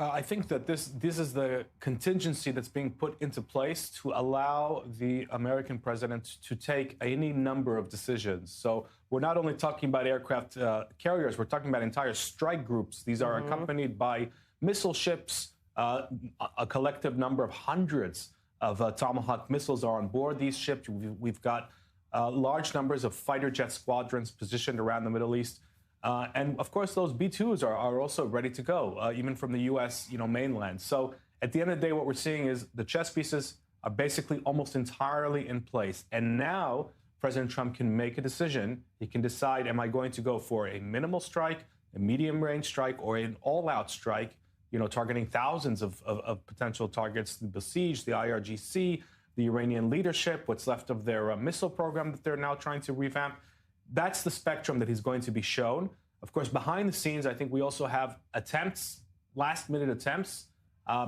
I think that this is the contingency that's being put into place to allow the American president to take any number of decisions. So we're not only talking about aircraft carriers, we're talking about entire strike groups. These are accompanied by missile ships. A collective number of hundreds of Tomahawk missiles are on board these ships. We've got large numbers of fighter jet squadrons positioned around the Middle East. And of course, those B-2s are also ready to go, even from the U.S. Mainland. So at the end of the day, what we're seeing is the chess pieces are basically almost entirely in place. And now President Trump can make a decision. He can decide, am I going to go for a minimal strike, a medium-range strike, or an all-out strike, targeting thousands of potential targets, the besieged, the IRGC, the Iranian leadership, what's left of their missile program that they're now trying to revamp. That's the spectrum that he's going to be shown. Of course, behind the scenes, I think we also have attempts, last-minute attempts,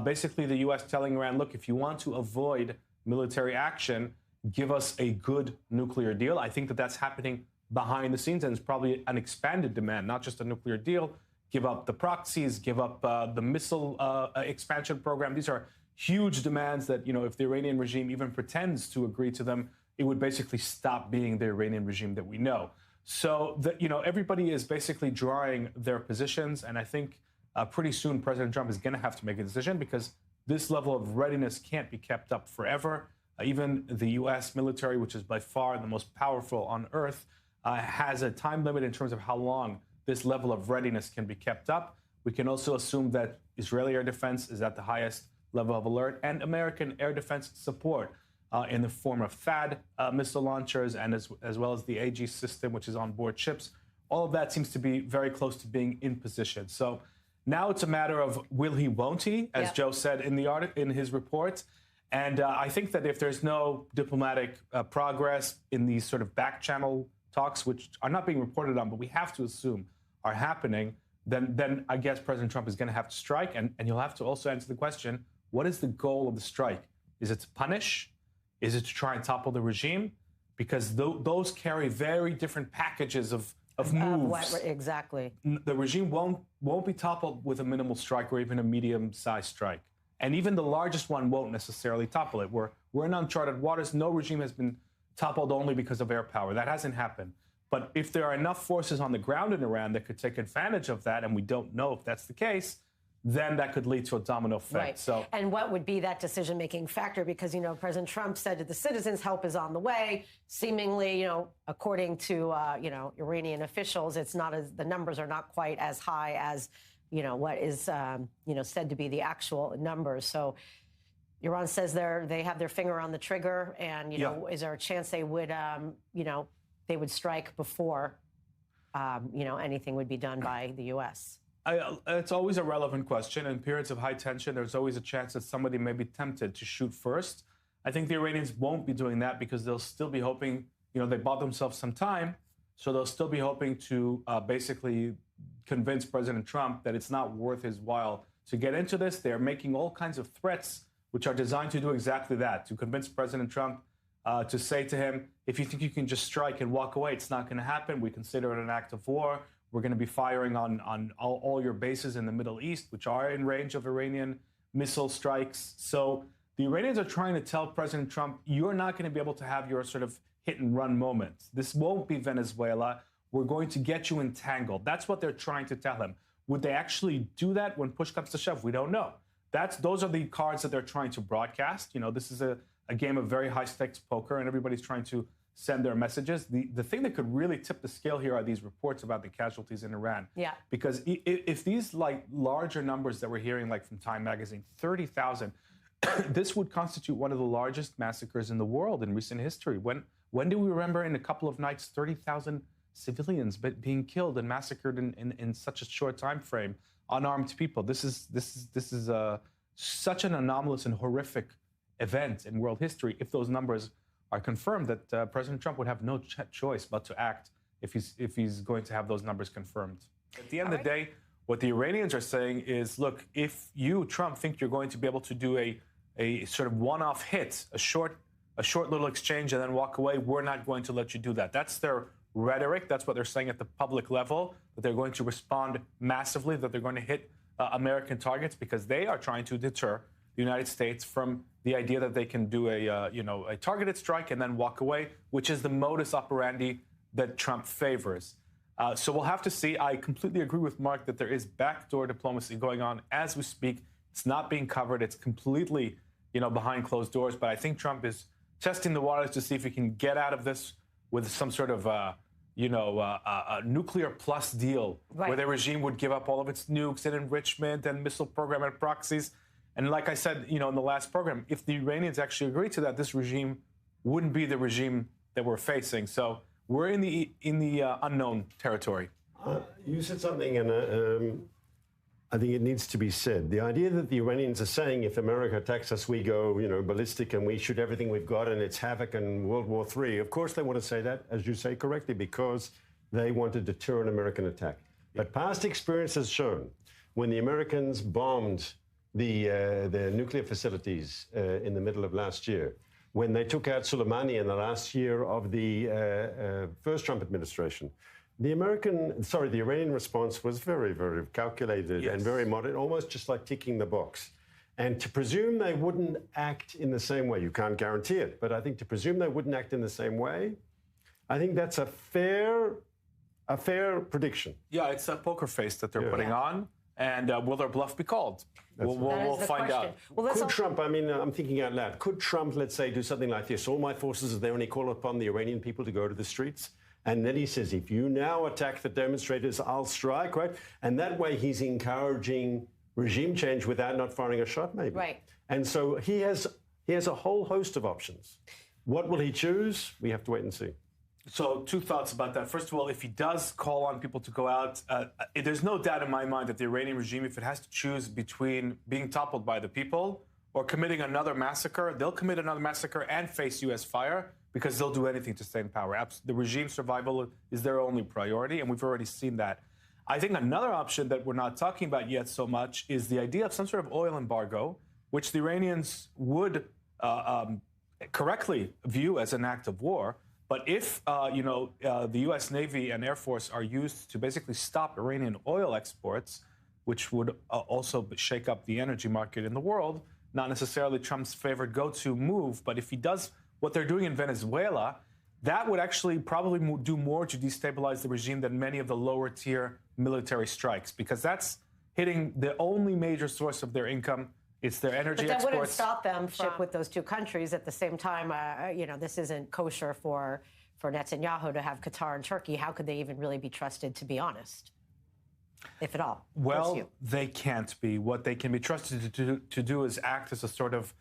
basically the U.S. telling Iran, look, if you want to avoid military action, give us a good nuclear deal. I think that that's happening behind the scenes, and it's probably an expanded demand, not just a nuclear deal. Give up the proxies, give up the missile expansion program. These are huge demands that, if the Iranian regime even pretends to agree to them, it would basically stop being the Iranian regime that we know. So, everybody is basically drawing their positions. And I think pretty soon President Trump is going to have to make a decision because this level of readiness can't be kept up forever. Even the U.S. military, which is by far the most powerful on earth, has a time limit in terms of how long this level of readiness can be kept up. We can also assume that Israeli air defense is at the highest level of alert, and American air defense support in the form of THAAD missile launchers and as well as the AG system, which is on board ships. All of that seems to be very close to being in position. So now it's a matter of will he, won't he, as Joe said in his report. And I think that if there's no diplomatic progress in these sort of back channel talks, which are not being reported on, but we have to assume are happening, then I guess President Trump is going to have to strike. And you'll have to also answer the question, what is the goal of the strike? Is it to punish? Is it to try and topple the regime? Because those carry very different packages of moves. Exactly. The regime won't be toppled with a minimal strike or even a medium-sized strike. And even the largest one won't necessarily topple it. We're in uncharted waters. No regime has been toppled only because of air power. That hasn't happened. But if there are enough forces on the ground in Iran that could take advantage of that, and we don't know if that's the case, then that could lead to a domino effect. Right. So, and what would be that decision-making factor? Because, President Trump said to the citizens, help is on the way. Seemingly, according to, Iranian officials, the numbers are not quite as high as, what is, said to be the actual numbers. So Iran says they have their finger on the trigger, and, is there a chance they would, they would strike before, anything would be done by the U.S.? It's always a relevant question. In periods of high tension, there's always a chance that somebody may be tempted to shoot first. I think the Iranians won't be doing that because they'll still be hoping, they bought themselves some time, so they'll still be hoping to basically convince President Trump that it's not worth his while to get into this. They're making all kinds of threats which are designed to do exactly that, to convince President Trump to say to him, if you think you can just strike and walk away, it's not going to happen. We consider it an act of war. We're going to be firing on all your bases in the Middle East, which are in range of Iranian missile strikes. So the Iranians are trying to tell President Trump, you're not going to be able to have your sort of hit and run moments. This won't be Venezuela. We're going to get you entangled. That's what they're trying to tell him. Would they actually do that when push comes to shove? We don't know. Those are the cards that they're trying to broadcast. This is a game of very high stakes poker, and everybody's trying to send their messages. The thing that could really tip the scale here are these reports about the casualties in Iran. Yeah. Because if these larger numbers that we're hearing, like from Time magazine, 30,000, this would constitute one of the largest massacres in the world in recent history. When do we remember in a couple of nights 30,000 civilians being killed and massacred in such a short time frame, unarmed people? This is such an anomalous and horrific event in world history. If those numbers are confirmed, that President Trump would have no choice but to act if he's going to have those numbers confirmed. At the end of the day, what the Iranians are saying is, look, if you, Trump, think you're going to be able to do a sort of one-off hit, a short little exchange and then walk away, we're not going to let you do that. That's their rhetoric. That's what they're saying at the public level, that they're going to respond massively, that they're going to hit American targets because they are trying to deter the United States from the idea that they can do a targeted strike and then walk away, which is the modus operandi that Trump favors. So we'll have to see. I completely agree with Mark that there is backdoor diplomacy going on as we speak. It's not being covered. It's completely, behind closed doors. But I think Trump is testing the waters to see if he can get out of this with some sort of, a nuclear plus deal where the regime would give up all of its nukes and enrichment and missile program and proxies. And like I said, in the last program, if the Iranians actually agree to that, this regime wouldn't be the regime that we're facing. So we're in the unknown territory. You said something, and I think it needs to be said. The idea that the Iranians are saying if America attacks us, we go, ballistic and we shoot everything we've got and it's havoc and World War III. Of course, they want to say that, as you say correctly, because they want to deter an American attack. But past experience has shown when the Americans bombed the nuclear facilities in the middle of last year, when they took out Soleimani in the last year of the first Trump administration, the Iranian response was very, very calculated and very moderate, almost just like ticking the box. And to presume they wouldn't act in the same way, you can't guarantee it, but I think to presume they wouldn't act in the same way, I think that's a fair prediction. Yeah, it's a poker face that they're putting on. And will their bluff be called? We'll find out. Well, could Trump, I'm thinking out loud, could Trump, let's say, do something like this? All my forces are there and he call upon the Iranian people to go to the streets. And then he says, if you now attack the demonstrators, I'll strike, right? And that way he's encouraging regime change without not firing a shot, maybe. Right. And so he has a whole host of options. What will he choose? We have to wait and see. So two thoughts about that. First of all, if he does call on people to go out, there's no doubt in my mind that the Iranian regime, if it has to choose between being toppled by the people or committing another massacre, they'll commit another massacre and face U.S. fire because they'll do anything to stay in power. The regime's survival is their only priority, and we've already seen that. I think another option that we're not talking about yet so much is the idea of some sort of oil embargo, which the Iranians would correctly view as an act of war. But if, the U.S. Navy and Air Force are used to basically stop Iranian oil exports, which would also shake up the energy market in the world, not necessarily Trump's favorite go-to move, but if he does what they're doing in Venezuela, that would actually probably do more to destabilize the regime than many of the lower-tier military strikes, because that's hitting the only major source of their income. It's their energy exports. But that wouldn't stop them from with those two countries. At the same time, this isn't kosher for Netanyahu to have Qatar and Turkey. How could they even really be trusted, to be honest, if at all? Well, they can't be. What they can be trusted to do is act as a sort of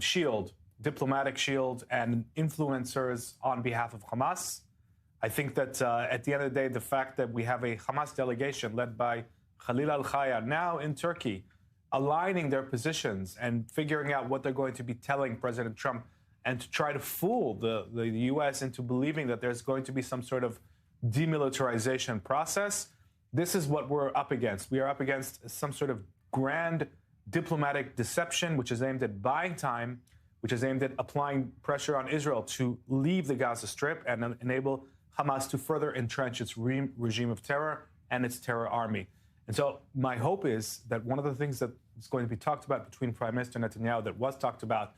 shield, diplomatic shield, and influencers on behalf of Hamas. I think that at the end of the day, the fact that we have a Hamas delegation led by Khalil al-Khaya now in Turkey, aligning their positions and figuring out what they're going to be telling President Trump and to try to fool the U.S. into believing that there's going to be some sort of demilitarization process. This is what we're up against. We are up against some sort of grand diplomatic deception, which is aimed at buying time, which is aimed at applying pressure on Israel to leave the Gaza Strip and enable Hamas to further entrench its regime of terror and its terror army. And so my hope is that one of the things that is going to be talked about between Prime Minister Netanyahu that was talked about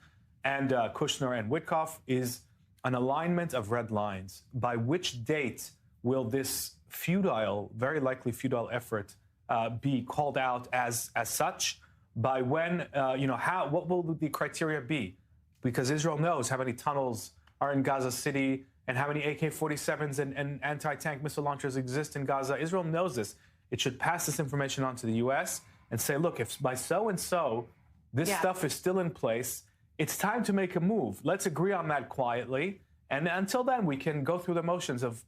and Kushner and Witkoff is an alignment of red lines. By which date will this futile, very likely futile effort be called out as such? By when, what will the criteria be? Because Israel knows how many tunnels are in Gaza City and how many AK-47s and anti-tank missile launchers exist in Gaza. Israel knows this. It should pass this information on to the U.S. and say, look, if by so-and-so this stuff is still in place, it's time to make a move. Let's agree on that quietly. And until then, we can go through the motions of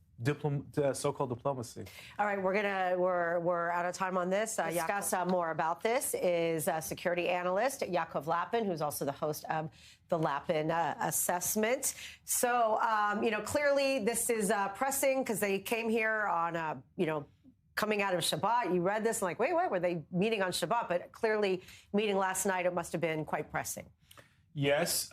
so-called diplomacy. All right, we're out of time on this. Discuss more about this is security analyst Yaakov Lapin, who's also the host of the Lapin Assessment. So, clearly this is pressing because they came here on, coming out of Shabbat. You read this and like, wait, were they meeting on Shabbat? But clearly meeting last night, it must have been quite pressing. Yes,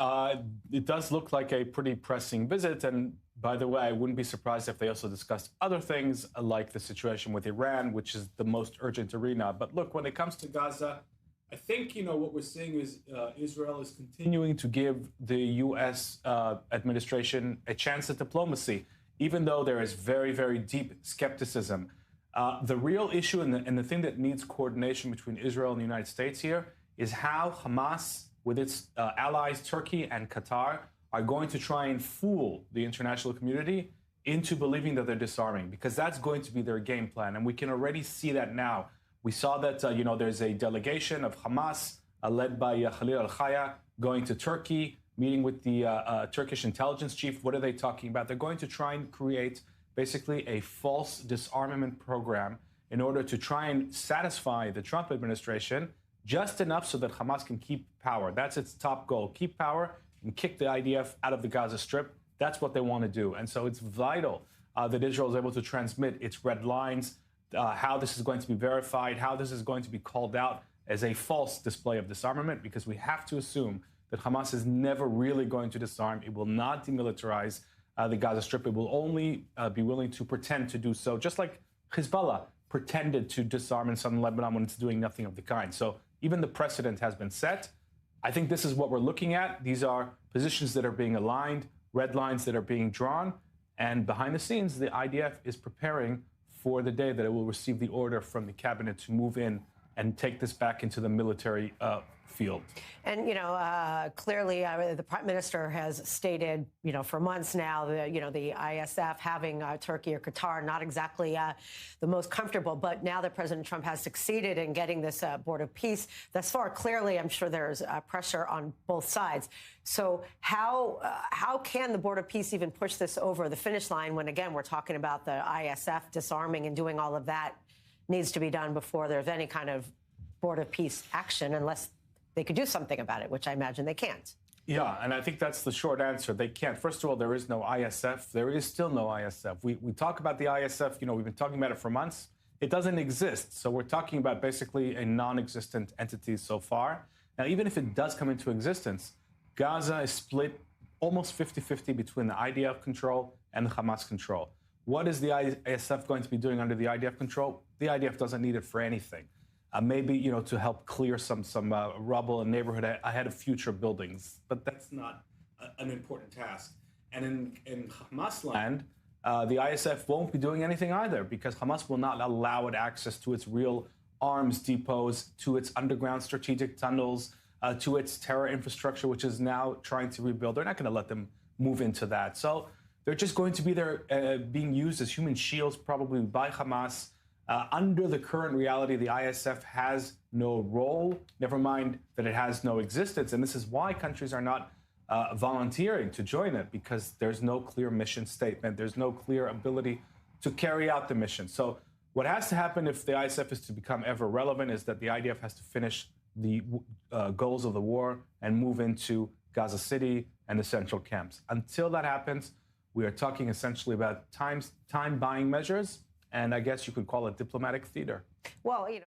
it does look like a pretty pressing visit. And by the way, I wouldn't be surprised if they also discussed other things like the situation with Iran, which is the most urgent arena. But look, when it comes to Gaza, I think, what we're seeing is Israel is continuing to give the U.S. Administration a chance at diplomacy, even though there is very, very deep skepticism. The real issue and the thing that needs coordination between Israel and the United States here is how Hamas, with its allies, Turkey and Qatar, are going to try and fool the international community into believing that they're disarming, because that's going to be their game plan. And we can already see that now. We saw that, there's a delegation of Hamas led by Khalil al-Khaya going to Turkey, meeting with the Turkish intelligence chief. What are they talking about? They're going to try and create basically a false disarmament program in order to try and satisfy the Trump administration just enough so that Hamas can keep power. That's its top goal, keep power and kick the IDF out of the Gaza Strip. That's what they want to do. And so it's vital that Israel is able to transmit its red lines, how this is going to be verified, how this is going to be called out as a false display of disarmament, because we have to assume that Hamas is never really going to disarm. It will not demilitarize the Gaza Strip. It will only be willing to pretend to do so, just like Hezbollah pretended to disarm in southern Lebanon when it's doing nothing of the kind. So even the precedent has been set. I think this is what we're looking at. These are positions that are being aligned, red lines that are being drawn, and behind the scenes, the IDF is preparing for the day that it will receive the order from the cabinet to move in and take this back into the military field. And, clearly the prime minister has stated, for months now, the ISF having Turkey or Qatar, not exactly the most comfortable. But now that President Trump has succeeded in getting this board of peace thus far, clearly, I'm sure there's pressure on both sides. So how can the board of peace even push this over the finish line when, again, we're talking about the ISF disarming and doing all of that needs to be done before there's any kind of board of peace action, unless they could do something about it, which I imagine they can't. Yeah, and I think that's the short answer. They can't. First of all, there is no ISF. There is still no ISF. We talk about the ISF, we've been talking about it for months. It doesn't exist. So we're talking about basically a non-existent entity so far. Now, even if it does come into existence, Gaza is split almost 50-50 between the IDF control and the Hamas control. What is the ISF going to be doing under the IDF control? The IDF doesn't need it for anything. Maybe, to help clear some rubble and neighborhood ahead of future buildings. But that's not an important task. And in Hamas land, the ISF won't be doing anything either, because Hamas will not allow it access to its real arms depots, to its underground strategic tunnels, to its terror infrastructure, which is now trying to rebuild. They're not going to let them move into that. So they're just going to be there being used as human shields, probably by Hamas. Under the current reality, the ISF has no role, never mind that it has no existence. And this is why countries are not volunteering to join it, because there's no clear mission statement. There's no clear ability to carry out the mission. So what has to happen if the ISF is to become ever relevant is that the IDF has to finish the goals of the war and move into Gaza City and the central camps. Until that happens, we are talking essentially about time buying measures. And I guess you could call it diplomatic theater. Well,